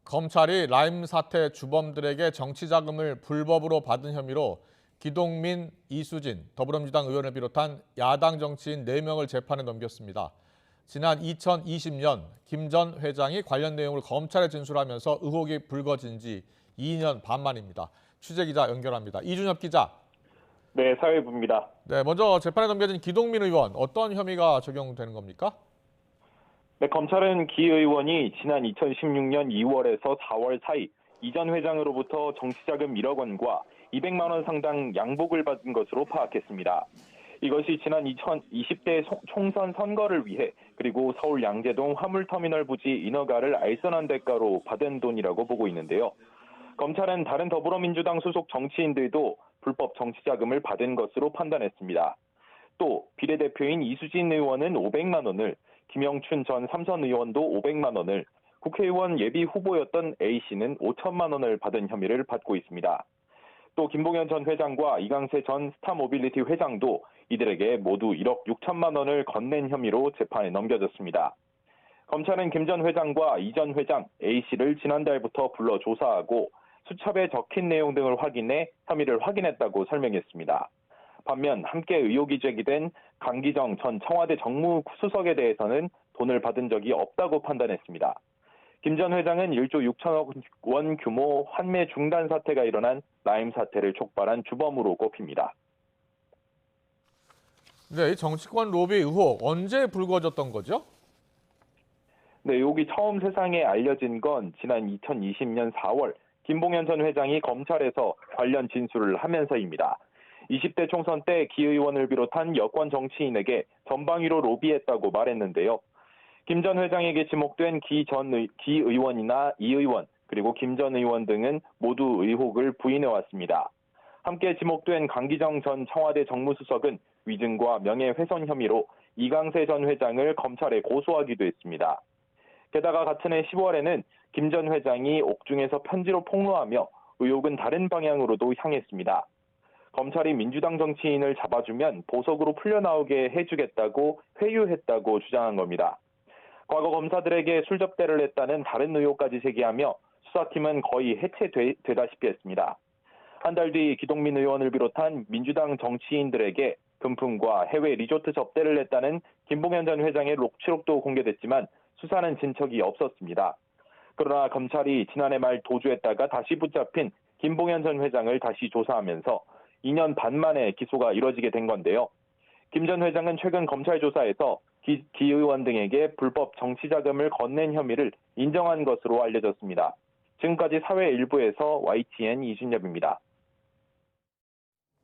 검찰이 라임 사태 주범들에게 정치 자금을 불법으로 받은 혐의로 기동민, 이수진, 더불어민주당 의원을 비롯한 야당 정치인 4명을 재판에 넘겼습니다. 지난 2020년 김 전 회장이 관련 내용을 검찰에 진술하면서 의혹이 불거진 지 2년 반 만입니다. 취재기자 연결합니다. 이준엽 기자. 네, 사회부입니다. 네, 먼저 재판에 넘겨진 기동민 의원, 어떤 혐의가 적용되는 겁니까? 네, 검찰은 기 의원이 지난 2016년 2월에서 4월 사이 이 전 회장으로부터 정치자금 1억 원과 200만 원 상당 양복을 받은 것으로 파악했습니다. 이것이 지난 2020대 총선 선거를 위해 그리고 서울 양재동 화물터미널 부지 인허가를 알선한 대가로 받은 돈이라고 보고 있는데요. 검찰은 다른 더불어민주당 소속 정치인들도 불법 정치자금을 받은 것으로 판단했습니다. 또 비례대표인 이수진 의원은 500만 원을, 김영춘 전 삼선 의원도 500만 원을, 국회의원 예비 후보였던 A씨는 5천만 원을 받은 혐의를 받고 있습니다. 또 김봉현 전 회장과 이강세 전 스타모빌리티 회장도 이들에게 모두 1억 6천만 원을 건넨 혐의로 재판에 넘겨졌습니다. 검찰은 김 전 회장과 이 전 회장 A씨를 지난달부터 불러 조사하고 수첩에 적힌 내용 등을 확인해 혐의를 확인했다고 설명했습니다. 반면 함께 의혹이 제기된 강기정 전 청와대 정무수석에 대해서는 돈을 받은 적이 없다고 판단했습니다. 김 전 회장은 1조 6천억 원 규모 환매 중단 사태가 일어난 라임 사태를 촉발한 주범으로 꼽힙니다. 네, 이 정치권 로비 의혹 언제 불거졌던 거죠? 네, 의혹이 처음 세상에 알려진 건 지난 2020년 4월 김봉현 전 회장이 검찰에서 관련 진술을 하면서입니다. 20대 총선 때 기 의원을 비롯한 여권 정치인에게 전방위로 로비했다고 말했는데요. 김 전 회장에게 지목된 기 의원이나 이 의원, 그리고 김 전 의원 등은 모두 의혹을 부인해왔습니다. 함께 지목된 강기정 전 청와대 정무수석은 위증과 명예훼손 혐의로 이강세 전 회장을 검찰에 고소하기도 했습니다. 게다가 같은 해 10월에는 김 전 회장이 옥중에서 편지로 폭로하며 의혹은 다른 방향으로도 향했습니다. 검찰이 민주당 정치인을 잡아주면 보석으로 풀려나오게 해주겠다고 회유했다고 주장한 겁니다. 과거 검사들에게 술접대를 했다는 다른 의혹까지 제기하며 수사팀은 거의 해체되다시피 했습니다. 한 달 뒤 기동민 의원을 비롯한 민주당 정치인들에게 금품과 해외 리조트 접대를 했다는 김봉현 전 회장의 녹취록도 공개됐지만 수사는 진척이 없었습니다. 그러나 검찰이 지난해 말 도주했다가 다시 붙잡힌 김봉현 전 회장을 다시 조사하면서 2년 반 만에 기소가 이뤄지게 된 건데요. 김 전 회장은 최근 검찰 조사에서 기 의원 등에게 불법 정치자금을 건넨 혐의를 인정한 것으로 알려졌습니다. 지금까지 사회 일부에서 YTN 이준엽입니다.